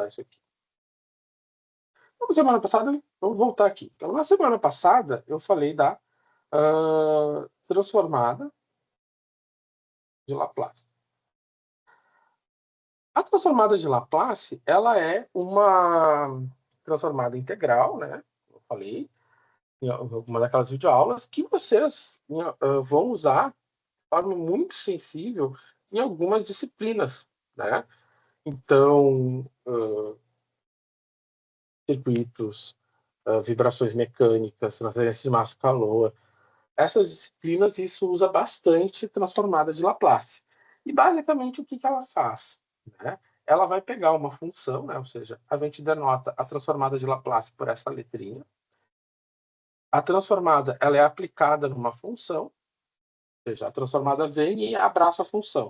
usar isso aqui. Então, semana passada, vamos voltar aqui. Então, na semana passada, eu falei da transformada de Laplace. A transformada de Laplace, ela é uma transformada integral, né? Eu falei em uma daquelas videoaulas que vocês vão usar de forma muito sensível em algumas disciplinas, né? Então, circuitos, vibrações mecânicas, transferência de massa e calor, essas disciplinas, isso usa bastante transformada de Laplace. E, basicamente, o que ela faz? Né? Ela vai pegar uma função, né? Ou seja, a gente denota a transformada de Laplace por essa letrinha. A transformada ela é aplicada numa função, ou seja, a transformada vem e abraça a função.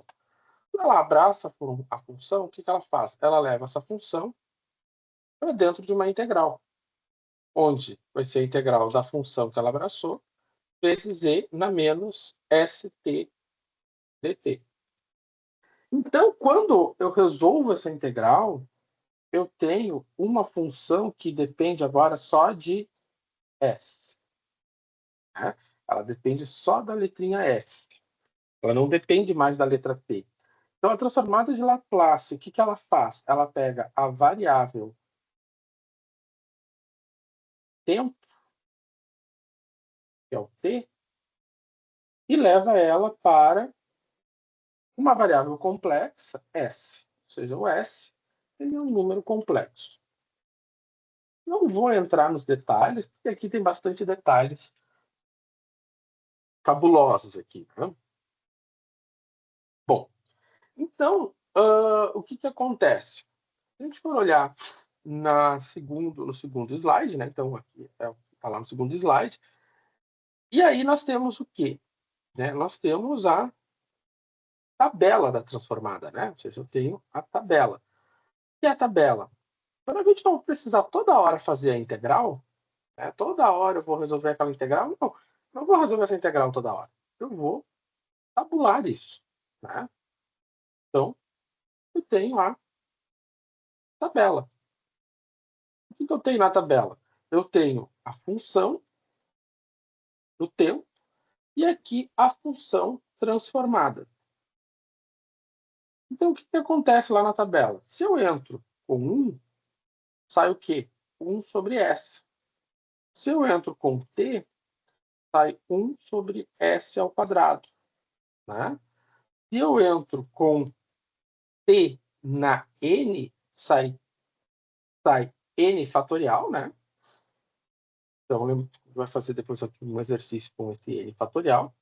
Quando ela abraça a função, o que ela faz? Ela leva essa função para dentro de uma integral, onde vai ser a integral da função que ela abraçou, vezes e na menos st dt. Então, quando eu resolvo essa integral, eu tenho uma função que depende agora só de s. Né? Ela depende só da letrinha s. Ela não depende mais da letra t. Então, a transformada de Laplace, o que ela faz? Ela pega a variável tempo, que é o t, e leva ela para uma variável complexa, s. Ou seja, o s ele é um número complexo. Não vou entrar nos detalhes, porque aqui tem bastante detalhes cabulosos aqui. Né? Bom, então, o que acontece? Se a gente for olhar no segundo slide, né? Então, aqui está lá no segundo slide. E aí nós temos o quê? Né? Nós temos a tabela da transformada, né? Ou seja, eu tenho a tabela. E a tabela? Para a gente não precisar toda hora fazer a integral, né? Toda hora eu vou resolver aquela integral, não vou resolver essa integral toda hora. Eu vou tabular isso. Né? Então, eu tenho a tabela. O que eu tenho na tabela? Eu tenho a função do tempo e aqui a função transformada. Então, o que acontece lá na tabela? Se eu entro com 1, sai o quê? 1 sobre S. Se eu entro com t, sai 1 sobre s ao quadrado. Né? Se eu entro com t na n, sai n fatorial, né? Então, vai fazer depois aqui um exercício com esse n fatorial.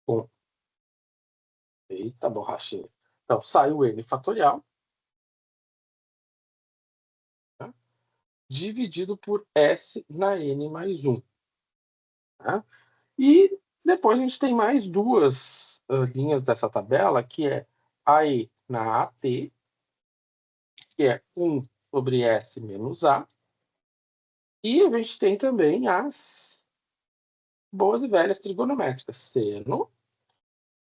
Com... Eita, borrachinha. Então, sai o n fatorial, né? Dividido por s na n mais 1. Né? E depois a gente tem mais duas linhas dessa tabela, que é AE na AT, que é 1 sobre S menos A. E a gente tem também as boas e velhas trigonométricas. Seno,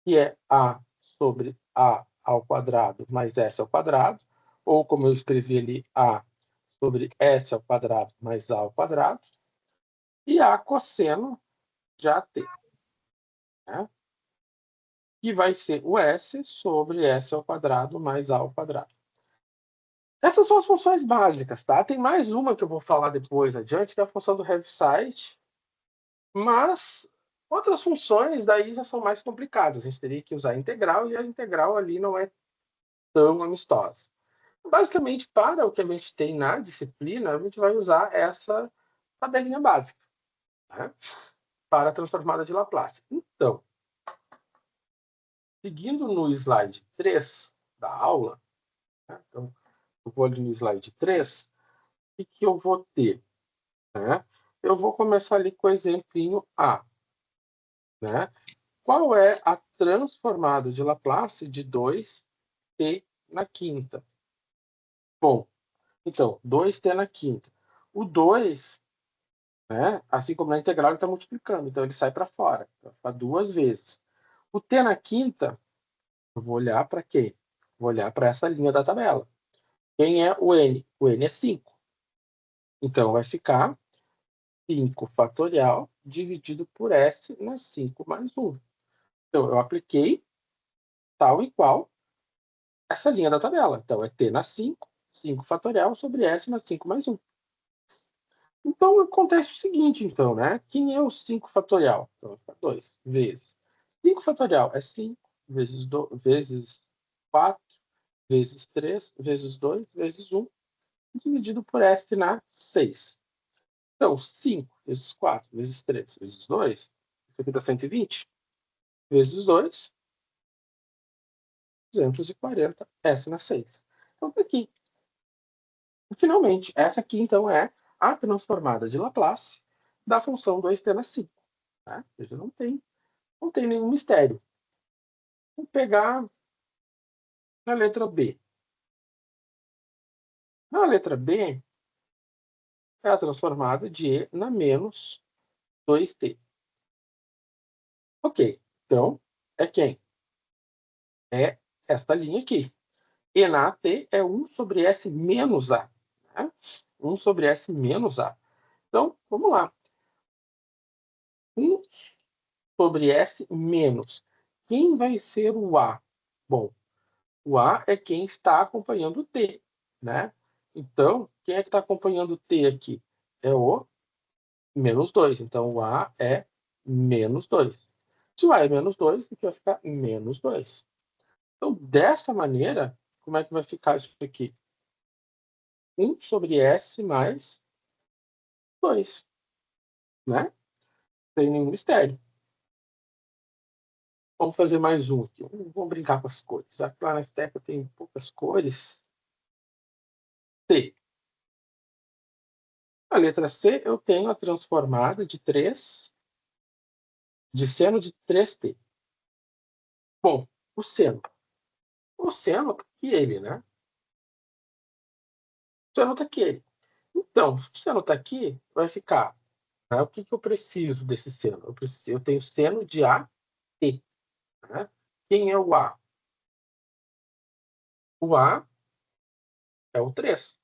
que é A sobre A ao quadrado mais S ao quadrado. Ou, como eu escrevi ali, A sobre S ao quadrado mais A ao quadrado. E A cosseno de AT. Né? Que vai ser o S sobre S ao quadrado mais A ao quadrado. Essas são as funções básicas, tá? Tem mais uma que eu vou falar depois adiante, que é a função do Heaviside, mas outras funções daí já são mais complicadas. A gente teria que usar a integral, e a integral ali não é tão amistosa. Basicamente, para o que a gente tem na disciplina, a gente vai usar essa tabelinha básica, né? Para a transformada de Laplace. Então, seguindo no slide 3 da aula, né? Então, eu vou ali no slide 3, o que eu vou ter? Né? Eu vou começar ali com o exemplinho A. Né? Qual é a transformada de Laplace de 2t na quinta? Bom, então, 2t na quinta. O 2 né? Assim como na integral ele está multiplicando, então ele sai para fora, vai ficar 2 vezes. O t na quinta, eu vou olhar para quê? Vou olhar para essa linha da tabela. Quem é o n? O n é 5. Então vai ficar 5 fatorial dividido por s na 5 mais 1. Então eu apliquei tal e qual essa linha da tabela. Então é t na 5, 5 fatorial sobre s na 5 mais 1. Então acontece o seguinte, então, né? Quem é o 5 fatorial? Então, 2 vezes. 5 fatorial é 5 vezes 4 vezes 3 vezes 2 vezes 1 dividido por s na 6. Então, 5 vezes 4 vezes 3 vezes 2, isso aqui dá 120, vezes 2, 240, s na 6. Então, tá aqui. E, finalmente, essa aqui, então, é a transformada de Laplace da função 2t na 5. Tá? Veja, não tem nenhum mistério. Vou pegar a letra B. Na letra B, é a transformada de e na menos 2t. Ok, então, é quem? É esta linha aqui. E na AT é 1 sobre S menos A. Né? 1 sobre S menos A. Então, vamos lá. 1 sobre S menos. Quem vai ser o A? Bom, o A é quem está acompanhando o T. Né? Então, quem é que está acompanhando o T aqui? É o menos 2. Então, o A é menos 2. Se o A é menos 2, aqui vai ficar menos 2. Então, dessa maneira, como é que vai ficar isso aqui? 1 sobre S mais 2. Né? Sem nenhum mistério. Vamos fazer mais um aqui. Vamos brincar com as cores. Já que lá na FTEC eu tenho poucas cores. C. A letra C eu tenho a transformada de 3, de seno de 3t. Bom, o seno. O seno tá aqui ele, né? O seno tá aqui ele. Então, se o seno tá aqui, vai ficar. Né? O que eu preciso desse seno? Eu tenho seno de AT. Né? Quem é o A? O A é o 3.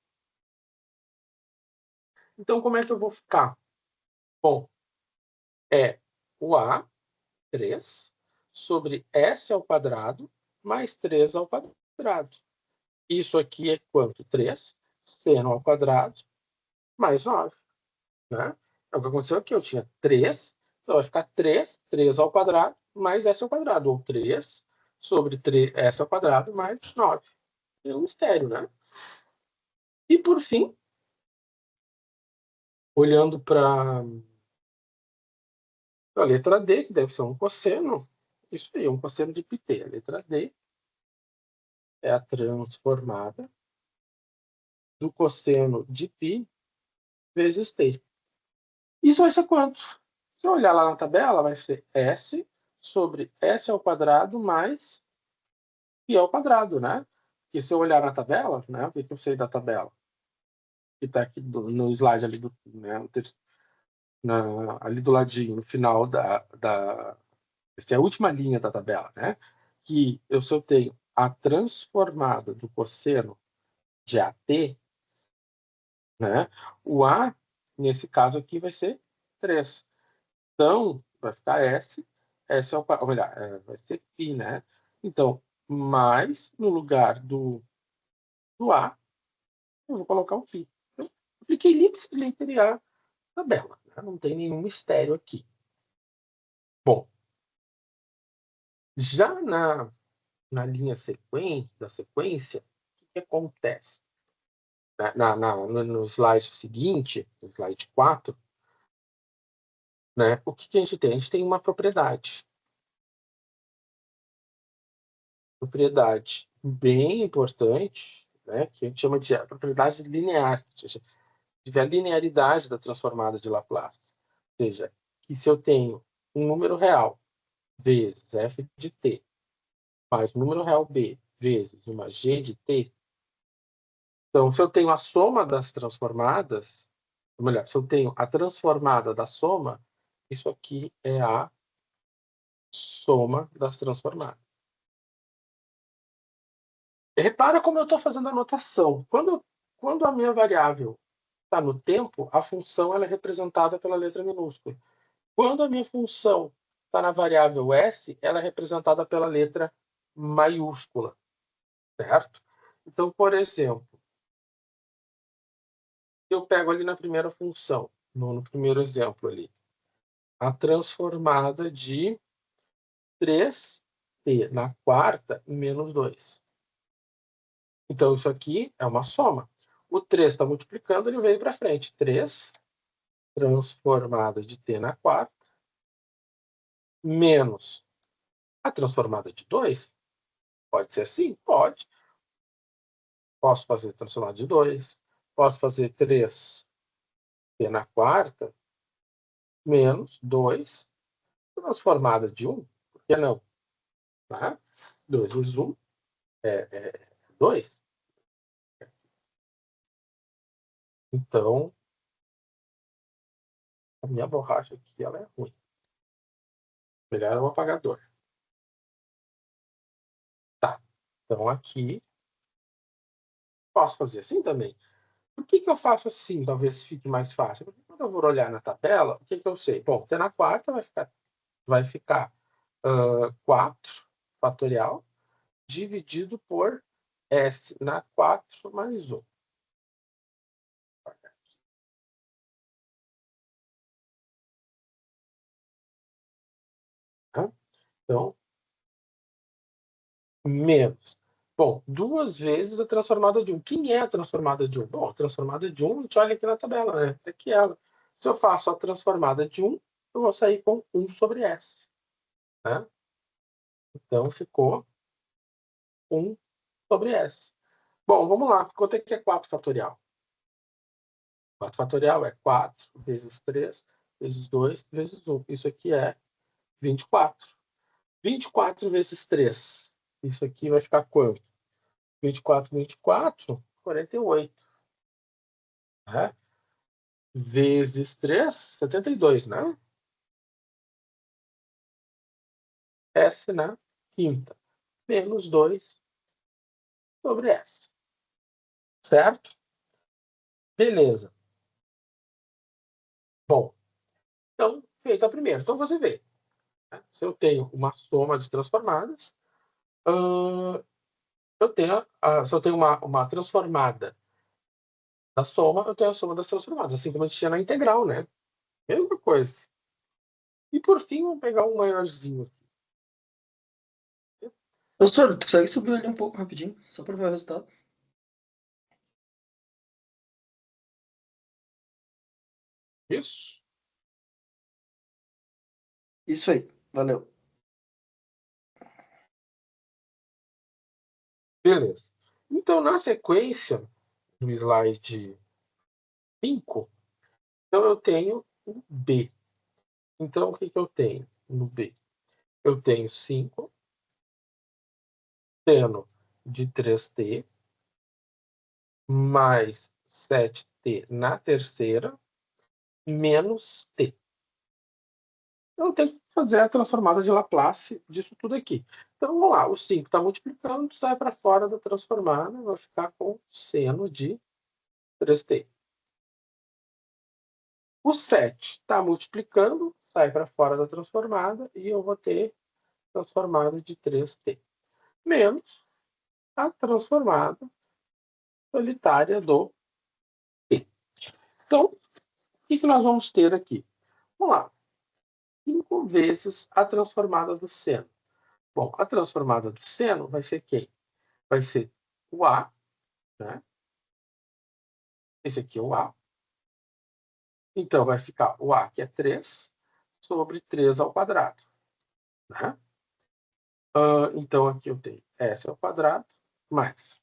Então, como é que eu vou ficar? Bom, é o A, 3, sobre S ao quadrado, mais 3 ao quadrado. Isso aqui é quanto? 3, seno ao quadrado, mais 9. Né? É o que aconteceu aqui. Eu tinha 3, então vai ficar 3, 3 ao quadrado, mais S ao quadrado. Ou 3 sobre 3, S ao quadrado, mais 9. É um mistério, né? E, por fim, olhando para a letra D, que deve ser um cosseno, isso aí, um cosseno de πt. A letra D é a transformada do cosseno de π vezes t. Isso vai ser quanto? Se eu olhar lá na tabela, vai ser S sobre S ao quadrado mais π ao quadrado, né? Porque se eu olhar na tabela, né? O que eu sei da tabela? Que está aqui no slide ali, né, ali do ladinho, no final essa é a última linha da tabela, né? Que se eu tenho a transformada do cosseno de AT, né? O A, nesse caso aqui, vai ser 3. Então, vai ficar S, S ao quadrado, olha, vai ser π, né? Então, mais no lugar do A, eu vou colocar o π. Então, apliquei literalmente a tabela, né? Não tem nenhum mistério aqui. Bom, já na linha da sequência, o que acontece? No slide seguinte, no slide 4, né, o que a gente tem? A gente tem uma propriedade. Propriedade bem importante, né, que a gente chama de propriedade linear. Ou seja, tiver a linearidade da transformada de Laplace. Ou seja, que se eu tenho um número real vezes f de t mais um número real b vezes uma g de t, então, se eu tenho a soma das transformadas, ou melhor, se eu tenho a transformada da soma, isso aqui é a soma das transformadas. Repara como eu estou fazendo a notação. Quando a minha variável está no tempo, a função ela é representada pela letra minúscula. Quando a minha função está na variável s, ela é representada pela letra maiúscula, certo? Então, por exemplo, eu pego ali na primeira função, no primeiro exemplo ali, a transformada de 3t na quarta menos 2. Então, isso aqui é uma soma. O 3 está multiplicando, ele veio para frente. 3 transformada de t na quarta menos a transformada de 2. Pode ser assim? Pode. Posso fazer transformada de 2. Posso fazer 3t na quarta menos 2 transformada de 1. Por que não? Tá? 2 vezes 1 é 2. Então, a minha borracha aqui ela é ruim. Melhor um apagador. Tá. Então, aqui, posso fazer assim também. Por que eu faço assim? Talvez fique mais fácil. Porque quando eu vou olhar na tabela, o que eu sei? Bom, t na quarta vai ficar 4 fatorial dividido por s na 4 mais 1. Tá? Então, menos. Bom, 2 vezes a transformada de 1. Quem é a transformada de 1? Bom, a transformada de 1, a gente olha aqui na tabela, né? É aqui ela. Se eu faço a transformada de 1, eu vou sair com 1 sobre s. Né? Então, ficou 1 sobre s. Bom, vamos lá. Quanto é que é 4 fatorial? 4 fatorial é 4 vezes 3 vezes 2 vezes 1. Isso aqui é 24. 24 vezes 3. Isso aqui vai ficar quanto? 24, 24, 48. Né? Vezes 3, 72, né? S na quinta. Menos 2 sobre S. Certo? Beleza. Bom, então, feita a primeira. Então, você vê. Né? Se eu tenho uma soma de transformadas, se eu tenho uma transformada da soma, eu tenho a soma das transformadas. Assim como a gente tinha na integral, né? Mesma coisa. E, por fim, vamos pegar um maiorzinho aqui. Professor, tu consegue subir ali um pouco rapidinho, só para ver o resultado? Isso. Isso aí, valeu. Beleza. Então, na sequência, no slide 5, então eu tenho o B. Então, o que eu tenho no B? Eu tenho 5 seno de 3t mais 7t na terceira menos t. Eu tenho que fazer a transformada de Laplace disso tudo aqui. Então, vamos lá. O 5 está multiplicando, sai para fora da transformada, vai ficar com seno de 3t. O 7 está multiplicando, sai para fora da transformada, e eu vou ter transformada de 3t. Menos a transformada solitária do t. Então, o que nós vamos ter aqui? Vamos lá. 5 vezes a transformada do seno. Bom, a transformada do seno vai ser quem? Vai ser o A, né? Esse aqui é o A. Então, vai ficar o A, que é 3, sobre 3 ao quadrado. Né? Então, aqui eu tenho S ao quadrado, mais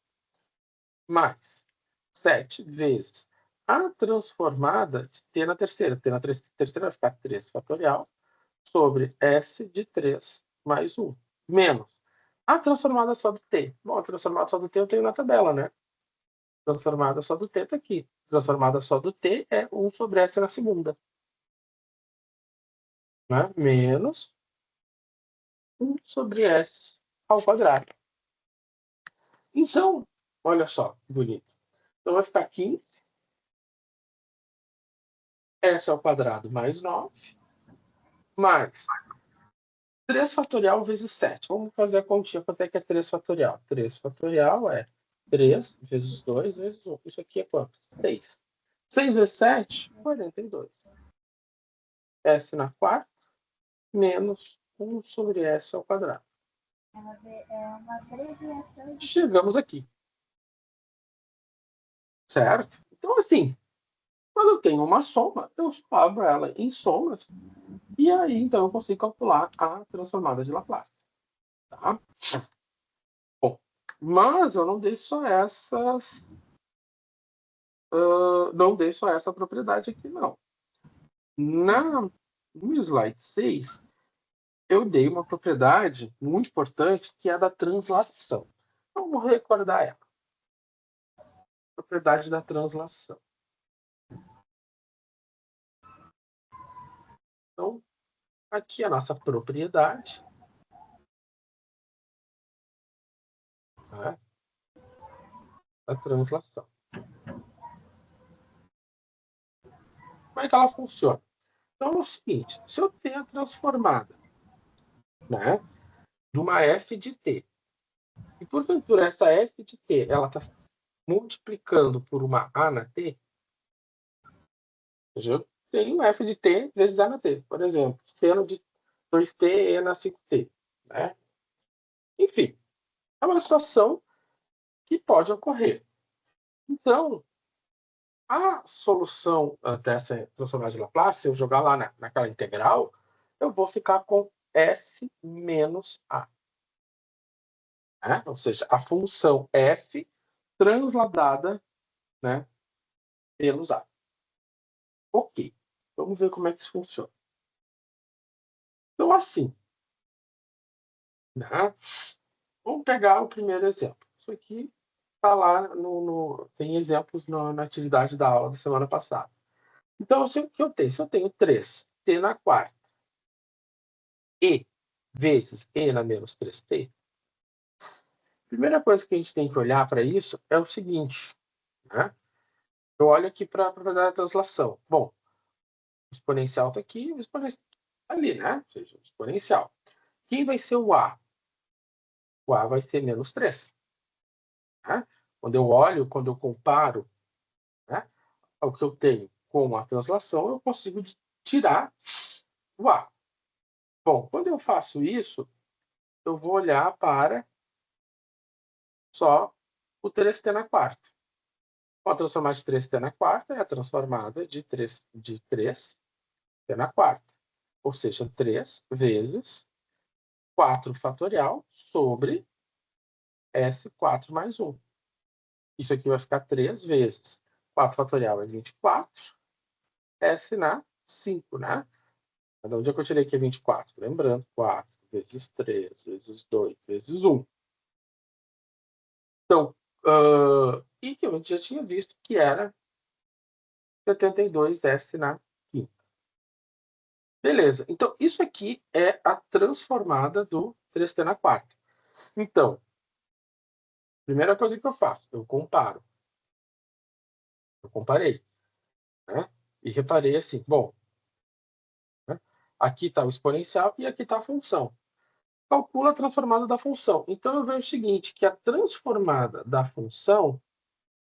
7 vezes a transformada de t na terceira. T na terceira vai ficar 3 fatorial sobre S de 3 mais 1, menos a transformada só do t. Bom, a transformada só do t eu tenho na tabela, né? Transformada só do t está aqui. transformada só do t é 1 sobre s na segunda. Né? Menos 1 sobre s ao quadrado. Então, olha só que bonito. Então vai ficar 15 s ao quadrado mais 9, mais 3 fatorial vezes 7. Vamos fazer a continha. Quanto é que é 3 fatorial? 3 fatorial é 3 vezes 2 vezes 1. Isso aqui é quanto? 6. 6 vezes 7, 42. S na quarta, menos 1 sobre S ao quadrado. Chegamos aqui. Certo? Então, assim, quando eu tenho uma soma, eu abro ela em somas, e aí, então, eu consigo calcular a transformada de Laplace. Tá? Bom, mas eu não dei só essas... não dei só essa propriedade aqui, não. No slide 6, eu dei uma propriedade muito importante, que é a da translação. Vamos recordar ela. Propriedade da translação. Então, aqui a nossa propriedade. Né, da translação. Como é que ela funciona? Então é o seguinte, se eu tenho a transformada, né, de uma f de t, e porventura essa f de t ela está multiplicando por uma a na t, eu tenho f de t vezes a na t. Por exemplo, seno de 2t e na 5t. Né? Enfim, é uma situação que pode ocorrer. Então, a solução dessa transformada de Laplace, se eu jogar lá naquela integral, eu vou ficar com S menos A. Né? Ou seja, a função f transladada, né, pelos A. Ok. Vamos ver como é que isso funciona. Então, assim, né, vamos pegar o primeiro exemplo. Isso aqui está lá, tem exemplos na atividade da aula da semana passada. Então, o que eu tenho? Se eu tenho 3t na quarta e vezes e na menos 3t, a primeira coisa que a gente tem que olhar para isso é o seguinte. Né? Eu olho aqui para a propriedade da translação. Bom, o exponencial está aqui, o exponencial ali, né? Ou seja, o exponencial. Quem vai ser o A? O A vai ser menos 3. Né? Quando eu olho, quando eu comparo, né, o que eu tenho com a translação, eu consigo tirar o A. Bom, quando eu faço isso, eu vou olhar para só o 3t na quarta. A transformada de 3t na quarta é a transformada de 3t na quarta. Ou seja, 3 vezes 4 fatorial sobre S4 mais 1. Isso aqui vai ficar 3 vezes 4 fatorial é 24, S na 5, né? De onde é que eu tirei aqui 24? Lembrando, 4 vezes 3 vezes 2 vezes 1. Então, e que eu já tinha visto que era 72S na quinta. Beleza. Então, isso aqui é a transformada do 3t na quarta. Então, primeira coisa que eu faço, eu comparo. Eu comparei. Né? E reparei assim, bom, né? Aqui está o exponencial e aqui está a função. Calcula a transformada da função. Então, eu vejo o seguinte, que a transformada da função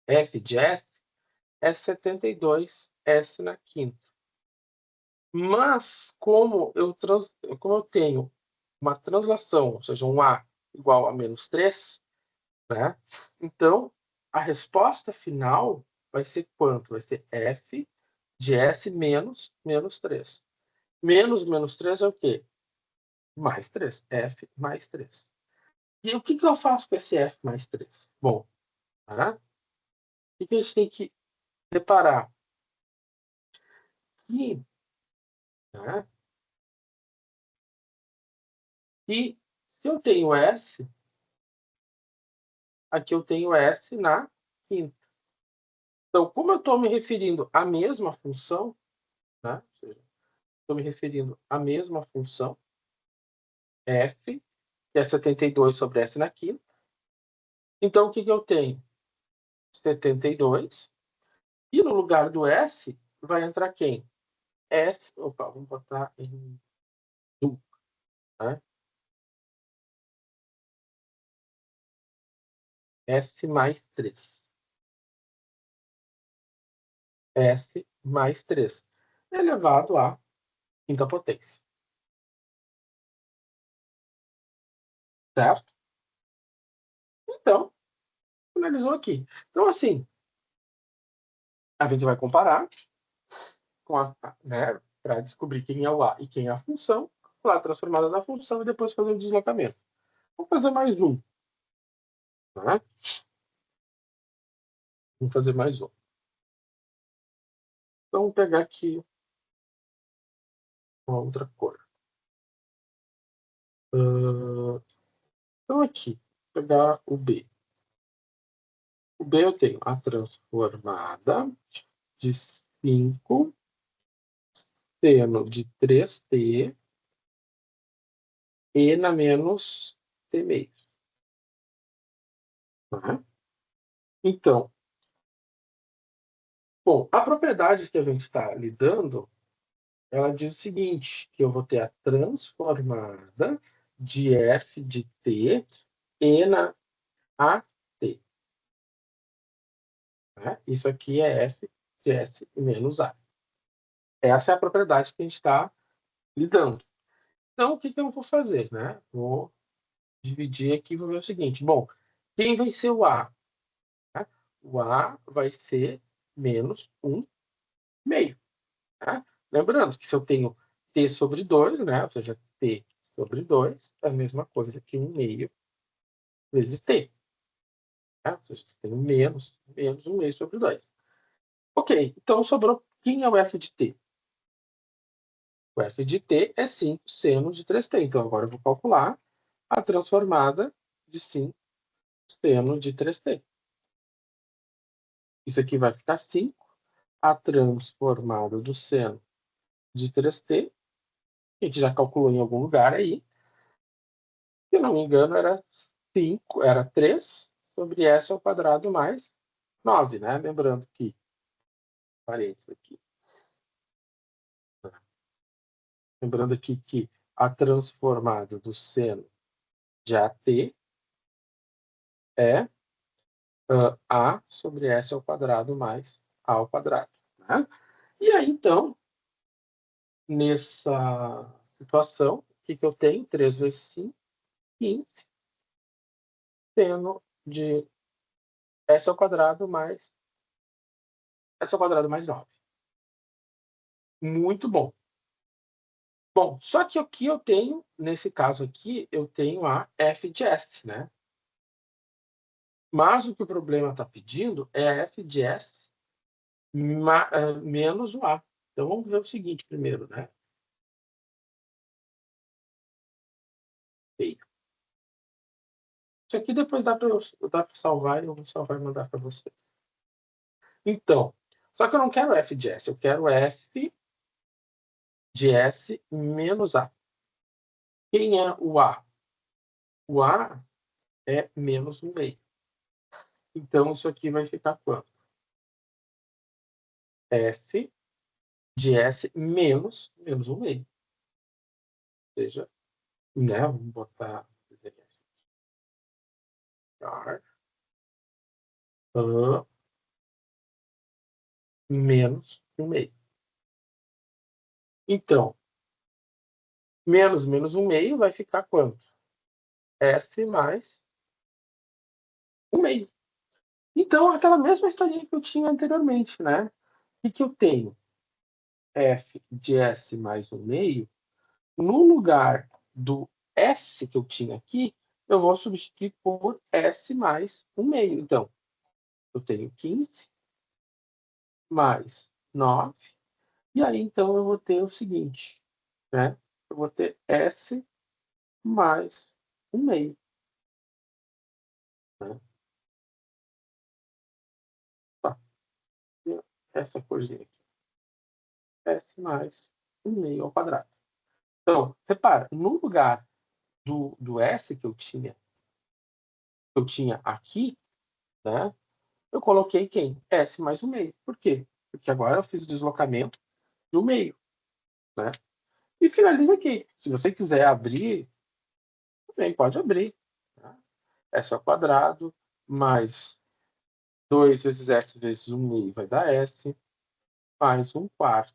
f de s é 72s na quinta. Mas, como eu tenho uma translação, ou seja, um A igual a menos 3, né? Então, a resposta final vai ser quanto? Vai ser f de s menos 3. Menos 3 é o quê? Mais 3. F mais 3. E o que eu faço com esse F mais 3? Bom, né? O que a gente tem que reparar? Que, né? Que se eu tenho S, aqui eu tenho S na quinta. Então, como eu estou me referindo à mesma função, né? Ou seja, estou me referindo à mesma função, f, que é 72 sobre s na quinta. Então, o que, que eu tenho? 72. E no lugar do s, vai entrar quem? S, opa, vamos botar em zoom, né? S mais 3. S mais 3 elevado à quinta potência. Certo? Então, finalizou aqui. Então, assim, a gente vai comparar com né, para descobrir quem é o A e quem é a função, lá a transformada da função e depois fazer o deslocamento. Vamos fazer mais um. Né? Vamos fazer mais um. Então, vamos pegar aqui uma outra cor. Então, aqui, vou pegar o B. O B eu tenho a transformada de 5 seno de 3t e na menos t meio. Tá? Então, bom, a propriedade que a gente está lidando, ela diz o seguinte, que eu vou ter a transformada de f de t e na a t. Né? Isso aqui é f de s menos a. Essa é a propriedade que a gente está lidando. Então, o que, que eu vou fazer? Né? Vou dividir aqui e vou ver o seguinte. Bom, quem vai ser o A? Né? O A vai ser menos 1 meio. Né? Lembrando que se eu tenho t sobre 2, né? Ou seja, t sobre 2 é a mesma coisa que 1 meio vezes t. Né? Ou seja, você tem menos 1 meio sobre 2. Ok, então sobrou quem é o f de t? O f de t é 5 seno de 3t. Então agora eu vou calcular a transformada de 5 seno de 3t. Isso aqui vai ficar 5. A transformada do seno de 3t, a gente já calculou em algum lugar aí. Se não me engano, era 5, era 3 sobre s ao quadrado mais 9, né? Lembrando que, parênteses aqui, lembrando aqui que a transformada do seno de AT é A sobre S ao quadrado mais A ao quadrado. Né? E aí, então, nessa situação, o que, que eu tenho? 3 vezes 5, 15, seno de S ao quadrado mais S ao quadrado mais 9. Muito bom. Bom, só que aqui eu tenho, nesse caso aqui, eu tenho a f de s, né? Mas o que o problema está pedindo é a f de s menos o a. Então vamos ver o seguinte primeiro, né? Feio. Isso aqui depois dá para salvar e eu vou salvar e mandar para vocês. Então, só que eu não quero f de s, eu quero f de s menos a. Quem é o a? O a é menos 1 meio. Então, isso aqui vai ficar quanto? F de S menos 1 meio. Ou seja, né, vamos botar menos 1 meio. Então, menos 1 meio vai ficar quanto? S mais 1 meio. Então, aquela mesma historinha que eu tinha anteriormente, né? O que eu tenho? F de S mais 1 meio. No lugar do S que eu tinha aqui, eu vou substituir por S mais 1 meio. Então, eu tenho 15 mais 9. E aí, então, eu vou ter o seguinte, né? Eu vou ter S mais 1 meio. Né? Tá. essa corzinha aqui. S mais 1/2 ao quadrado. Então, repara, no lugar do S que eu tinha aqui, né, eu coloquei quem? S mais 1/2. Por quê? Porque agora eu fiz o deslocamento do meio, né? E finaliza aqui. Se você quiser abrir, também pode abrir. Tá? S ao quadrado mais 2 vezes S vezes 1/2 vai dar S, mais 1/4,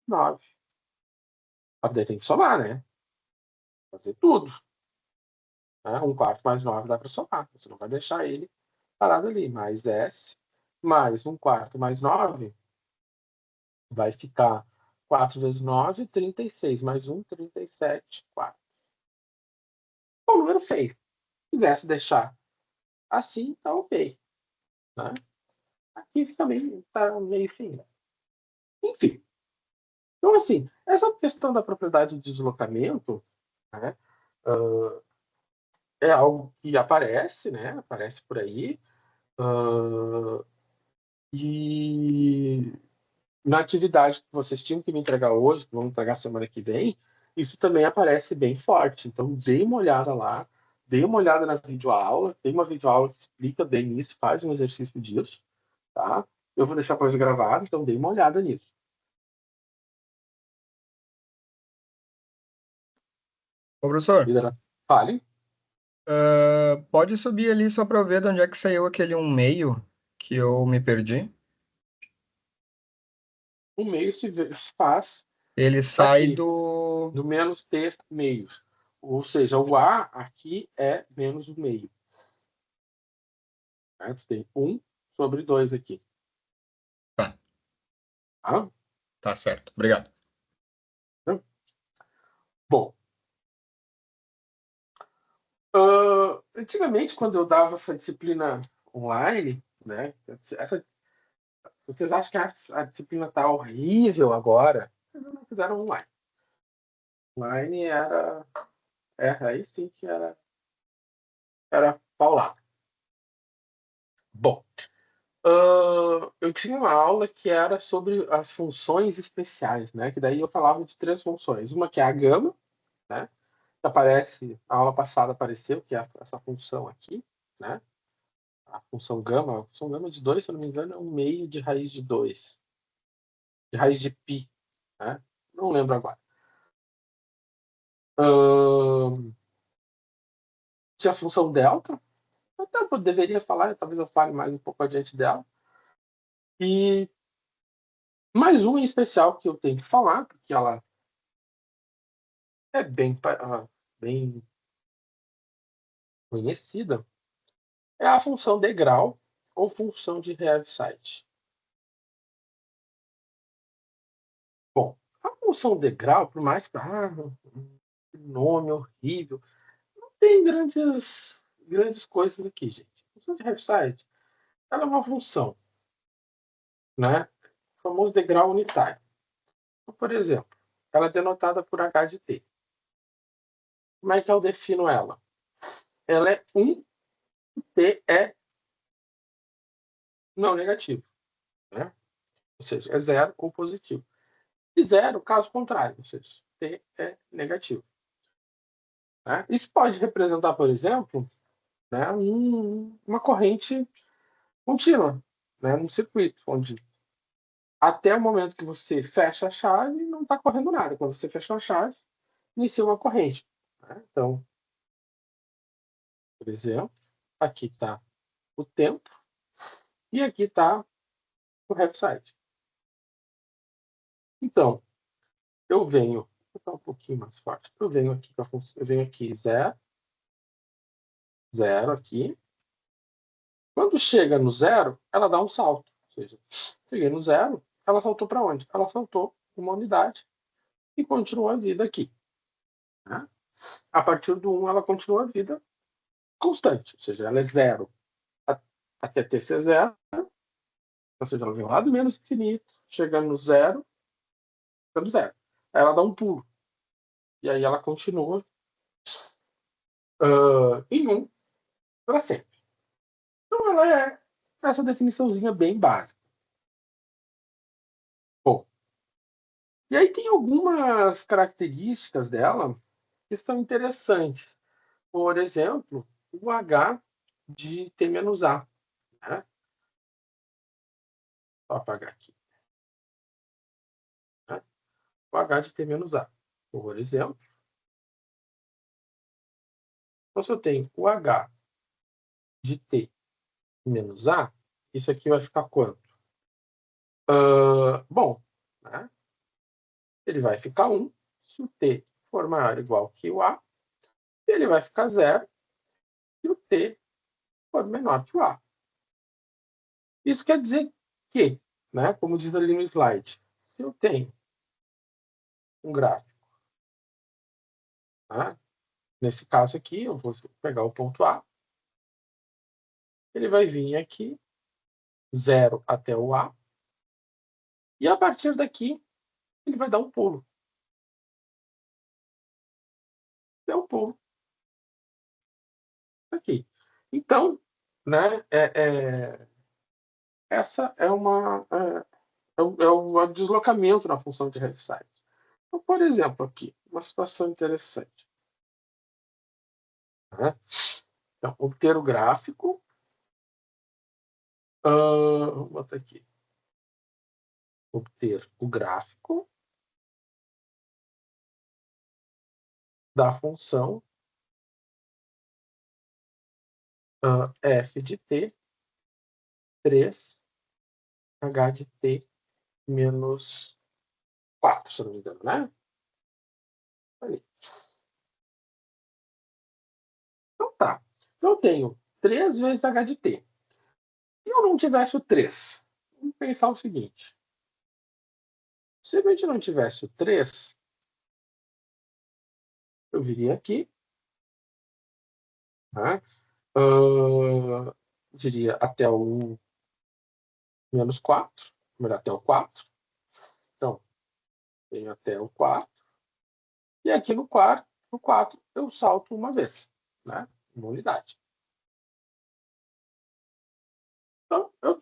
9. Daí tem que somar, né? Fazer tudo. Né? 1/4 mais 9 dá para somar. Você não vai deixar ele parado ali. Mais S, mais 1/4 mais 9, vai ficar 4 vezes 9, 36. Mais 1, 37, 4. É um número feio. Se quisesse deixar assim, tá ok. Né? Aqui fica tá meio feio. Enfim. Então, assim, essa questão da propriedade de deslocamento, né, é algo que aparece, né? Aparece por aí. E na atividade que vocês tinham que me entregar hoje, que vão entregar semana que vem, isso também aparece bem forte. Então, dê uma olhada lá, dê uma olhada na videoaula, tem uma videoaula que explica bem isso, faz um exercício disso, tá? Eu vou deixar a coisa gravada, então dê uma olhada nisso. Ô, professor, Fale. pode subir ali só para eu ver de onde é que saiu aquele 1/2 que eu me perdi? O meio se faz Ele sai daqui, do... do menos t meios. Ou seja, o A aqui é menos o meio. Certo? Tem 1 sobre 2 aqui. Tá, Tá? tá certo. Obrigado. Bom, antigamente, quando eu dava essa disciplina online, né? Vocês acham que a disciplina está horrível agora? Vocês não fizeram online. Online era. Aí sim que era paulado. Bom, eu tinha uma aula que era sobre as funções especiais, né? Que daí eu falava de 3 funções. Uma que é a gama, né? Que aparece, a aula passada apareceu, que é essa função aqui, né? A função gama de 2, se eu não me engano, é 1/2 de raiz de 2. De raiz de π, né? Não lembro agora. Tinha a função delta, até eu deveria falar, talvez eu fale mais um pouco adiante dela. E mais uma em especial que eu tenho que falar, porque ela é bem conhecida, é a função degrau ou função de Heaviside. Bom, a função degrau, por mais que nome horrível, não tem grandes coisas aqui, gente. A função de Heaviside, ela é uma função, né? O famoso degrau unitário. Então, por exemplo, ela é denotada por h de t. Como é que eu defino ela? Ela é 1, t é não negativo, né? Ou seja, é zero ou positivo. E zero, caso contrário, ou seja, t é negativo. Né? Isso pode representar, por exemplo, né, uma corrente contínua, né, um circuito, onde até o momento que você fecha a chave, não está correndo nada. Quando você fecha a chave, inicia uma corrente. Né? Então, por exemplo, aqui está o tempo e aqui está o Heaviside. Então, eu venho, vou botar um pouquinho mais forte. Eu venho aqui 0, 0 aqui. Quando chega no 0, ela dá um salto. Ou seja, cheguei no 0, ela saltou para onde? Ela saltou uma unidade e continua a vida aqui. Né? A partir do 1, ela continua a vida constante. Ou seja, ela é 0 até t ser 0. Ou seja, ela vem lá do menos infinito, chegando no 0, ficando 0. Aí ela dá um pulo. E aí ela continua em 1 para sempre. Então ela é essa definiçãozinha bem básica. E aí tem algumas características dela que são interessantes. Por exemplo, o H de T menos A. Né? Vou apagar aqui. Né? O H de T menos A. Por exemplo, então, se eu tenho o H de T menos A, isso aqui vai ficar quanto? Bom, né? Ele vai ficar 1. Se o T for maior ou igual que o A, ele vai ficar 0. Se o T for menor que o A. Isso quer dizer que, né, como diz ali no slide, se eu tenho um gráfico, né, nesse caso aqui, eu vou pegar o ponto A, ele vai vir aqui, 0 até o A, e a partir daqui, ele vai dar um pulo. Deu um pulo. Aqui. Então, né, essa é uma... é o deslocamento na função de Heaviside. Então, por exemplo, aqui, uma situação interessante. Né? Então, obter o gráfico. Vou botar aqui. Obter o gráfico da função f de t 3 h de t menos 4, se não me engano, né? Ali. Então tá. Então eu tenho 3 vezes h de t. Se eu não tivesse o 3, vamos pensar o seguinte. Se a gente não tivesse o 3, eu viria aqui, né? Viria até o menos 4, melhor, até o 4. Então, venho até o 4. E aqui no 4 eu salto uma vez, né? Uma unidade. Então, eu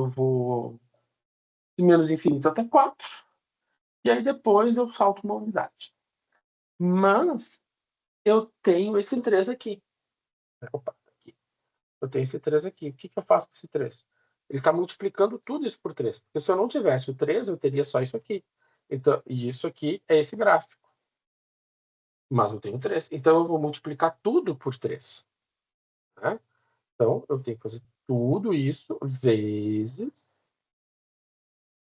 vou de menos infinito até 4, e aí depois eu salto uma unidade. Mas eu tenho esse 3 aqui. Opa, aqui. Eu tenho esse 3 aqui. O que eu faço com esse 3? Ele está multiplicando tudo isso por 3. Porque se eu não tivesse o 3, eu teria só isso aqui. Então, e isso aqui é esse gráfico. Mas eu tenho 3. Então eu vou multiplicar tudo por 3. Né? Então, eu tenho que fazer tudo isso vezes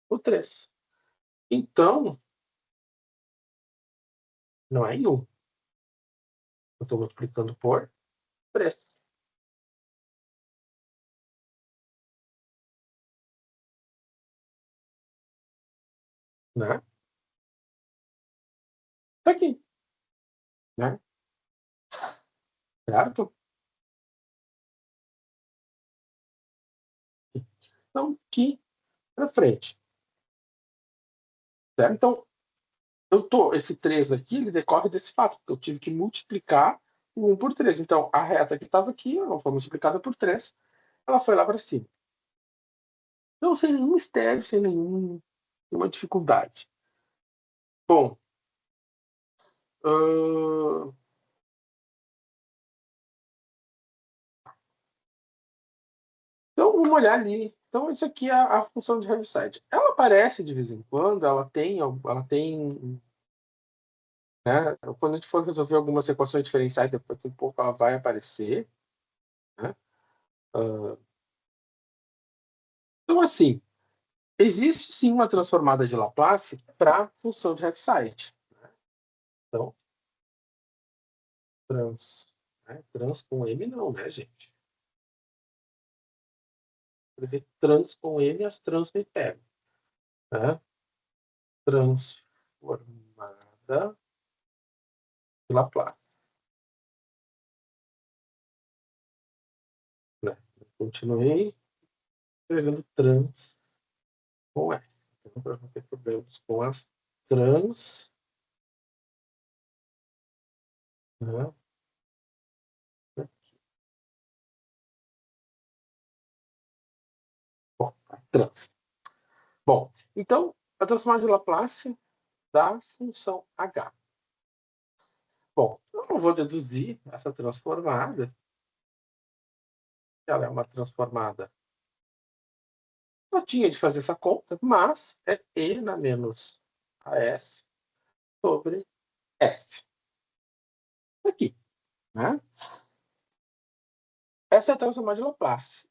o 3. Então, não é em 1. Eu estou multiplicando por 3. Né? Tá aqui. Né? Certo? Então, aqui para frente. Certo? Então, esse 3 aqui, ele decorre desse fato, porque eu tive que multiplicar o 1 por 3. Então, a reta que estava aqui, ela foi multiplicada por 3, ela foi lá para cima. Então, sem nenhum mistério, sem nenhuma dificuldade. Bom, então vamos olhar ali. Então, isso aqui é a função de Heaviside. Ela aparece de vez em quando, ela tem, né? Quando a gente for resolver algumas equações diferenciais, depois de um pouco ela vai aparecer. Né? Então, assim, existe sim uma transformada de Laplace para a função de Heaviside. Então, trans com M não, né, gente? Escrever trans com M, as trans me pegam. Né? Transformada de Laplace. Né? Continuei escrevendo trans com S. Então, para não ter problemas com as trans. Né? Bom, trans. Bom, então, a transformada de Laplace da função h. Bom, eu não vou deduzir essa transformada. Ela é uma transformada. Eu tinha de fazer essa conta, mas é E na menos AS sobre S. Aqui, né? Essa é a transformada de Laplace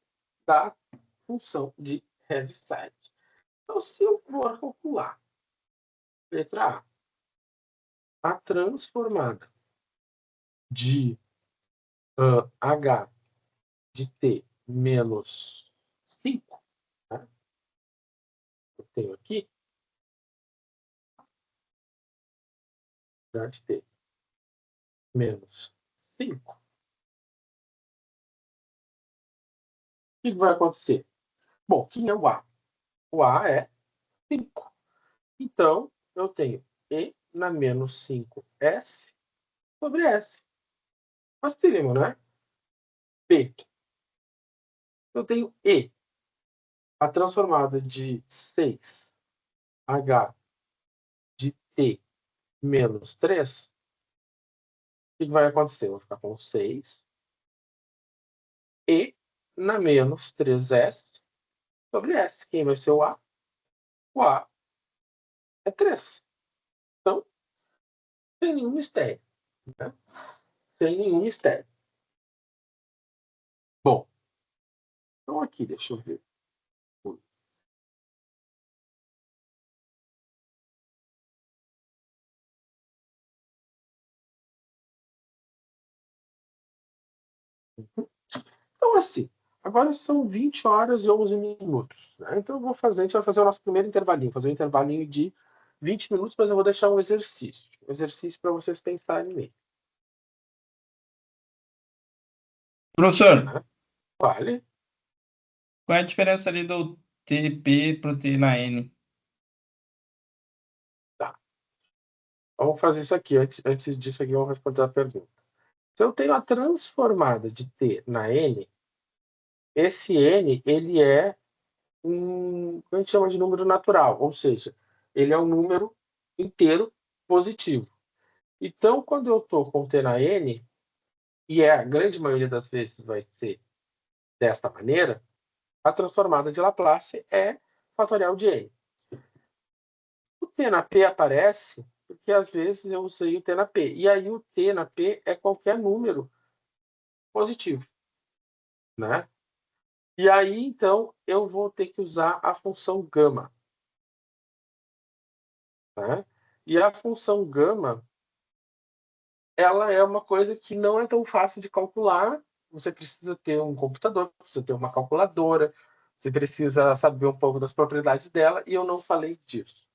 da função de Heaviside. Então, se eu for calcular letra A transformada de H de T menos 5, né? Eu tenho aqui H de T menos 5. O que vai acontecer? Bom, quem é o A? O A é 5. Então, eu tenho E na menos 5S sobre S. Facílimo, né? B. Eu tenho E, a transformada de 6H de T menos 3. O que vai acontecer? Eu vou ficar com 6 E na menos 3S sobre S. Quem vai ser o A? O A é 3. Então, sem nenhum mistério. Né? Sem nenhum mistério. Bom, então aqui, deixa eu ver. Então, assim, agora são 20 horas e 11 minutos. Né? Então, a gente vai fazer o nosso primeiro intervalinho, fazer um intervalinho de 20 minutos, mas eu vou deixar um exercício. Um exercício para vocês pensarem nele. Professor, Né? Vale. qual é a diferença ali do TP proteína N? Tá. Vamos fazer isso aqui. Antes disso, aqui, vamos responder a pergunta. Se eu tenho a transformada de T na N, esse N ele é a gente chama de número natural, ou seja, ele é um número inteiro positivo. Então, quando eu estou com T na N, e a grande maioria das vezes vai ser desta maneira, a transformada de Laplace é fatorial de N. O T na P aparece porque às vezes eu usei o T na P. E aí o T na P é qualquer número positivo. Né? E aí, então, eu vou ter que usar a função gama. Né? E a função gama, ela é uma coisa que não é tão fácil de calcular. Você precisa ter um computador, precisa ter uma calculadora, você precisa saber um pouco das propriedades dela, e eu não falei disso.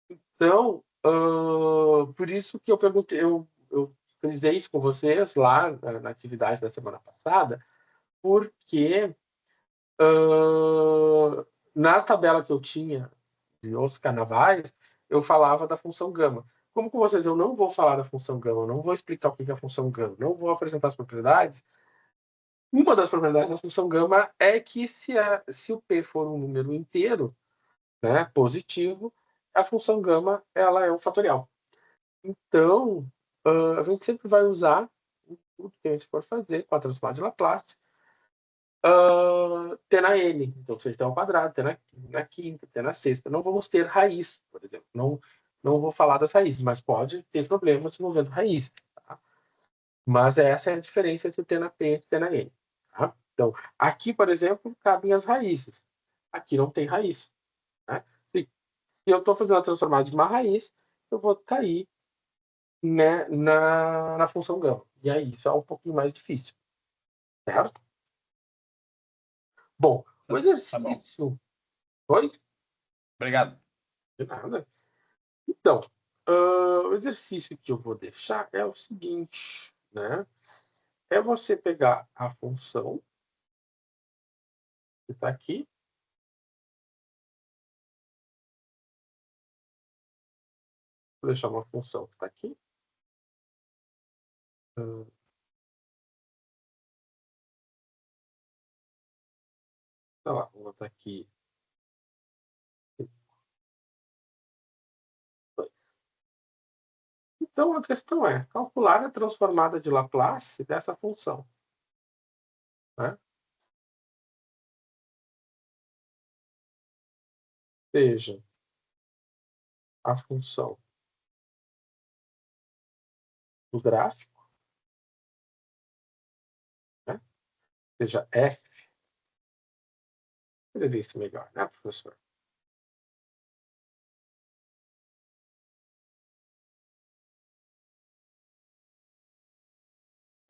Então, por isso que eu perguntei, eu frisei isso com vocês lá na atividade da semana passada, porque na tabela que eu tinha de outros carnavais, eu falava da função gama. Como com vocês eu não vou falar da função gama, eu não vou explicar o que é a função gama, não vou apresentar as propriedades, uma das propriedades da função gama é que se o P for um número inteiro, né, positivo, a função gama ela é um fatorial. Então, a gente sempre vai usar tudo que a gente for fazer com a transformada de Laplace, T na N. Então, vocês têm ao quadrado, T na quinta, T na sexta. Não vamos ter raiz, por exemplo. Não vou falar das raízes, mas pode ter problemas envolvendo raiz. Tá? Mas essa é a diferença entre o T na P e o T na N. Tá? Então, aqui, por exemplo, cabem as raízes. Aqui não tem raiz. Né? Se eu estou fazendo a transformada de uma raiz, eu vou cair, né, na função gama. E aí isso é um pouquinho mais difícil. Certo? Bom, o exercício... Oi? Obrigado. De nada. Então, o exercício que eu vou deixar é o seguinte, né? É você pegar a função que está aqui. Vou deixar uma função que está aqui. Tá lá, vou botar aqui Então, a questão é calcular a transformada de Laplace dessa função. Né? Seja a função do gráfico, né? Seja f. Vou escrever isso melhor, né, professor?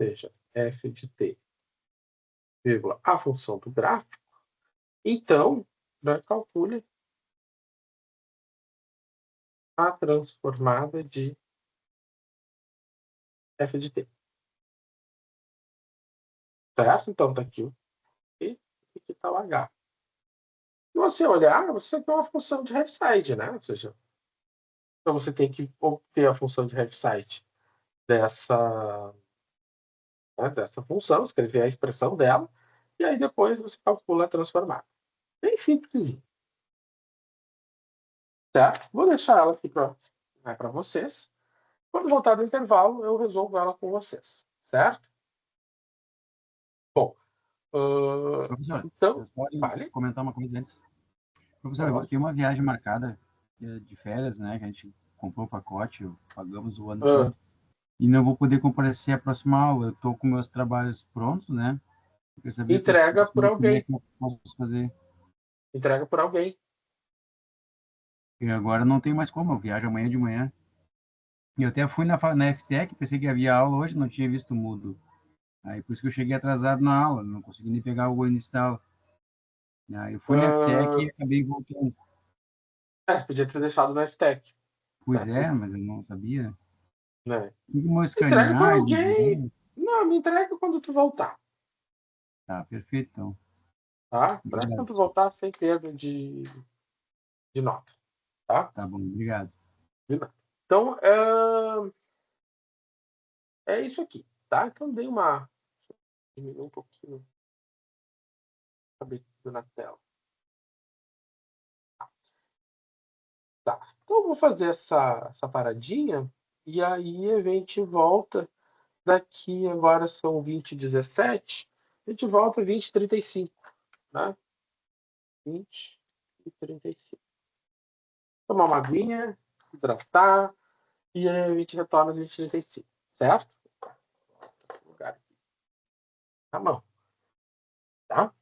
Seja f de t, vírgula, a função do gráfico. Então, né, calcule a transformada de f de t. Certo? Então, está aqui o t e aqui está o h. Se você olhar, você tem uma função de Heaviside, né? Ou seja, então você tem que obter a função de Heaviside dessa função, escrever a expressão dela, e aí depois você calcula a transformada. Bem simplesinho. Certo? Vou deixar ela aqui para vocês. Quando voltar do intervalo, eu resolvo ela com vocês. Certo? Bom, Professor, então, pode fale. comentar uma coisa antes? Professor, eu tenho uma viagem marcada de férias, né? Que a gente comprou o pacote, pagamos o ano todo. E não vou poder comparecer à próxima aula. Eu estou com meus trabalhos prontos, né? Eu queria saber Entrega por como é alguém. que eu posso fazer. Entrega por alguém. E agora não tem mais como, eu viajo amanhã de manhã. E eu até fui na FTEC, pensei que havia aula hoje, não tinha visto o Moodle. Aí por isso que eu cheguei atrasado na aula, não consegui nem pegar o início da aula. Aí eu fui na FTEC e acabei voltando. Podia ter deixado no FTech. Pois é, mas eu não sabia. Né? Como Entrega por escanear? alguém. Não, me entrega quando tu voltar. Tá, perfeito, então. Tá? Entrega Obrigado. quando tu voltar sem perda de nota. Tá? Tá bom, obrigado. Então, é isso aqui. Tá? Então, dei uma... Diminuir um pouquinho. Acabei tudo na tela. Tá. Então, eu vou fazer essa paradinha e aí a gente volta daqui, agora são 20h17, a gente volta 20h35, né? 20h35. Tomar uma aguinha, hidratar, e aí a gente retorna às 20h35, certo? Lugar aqui. Tá bom. Tá?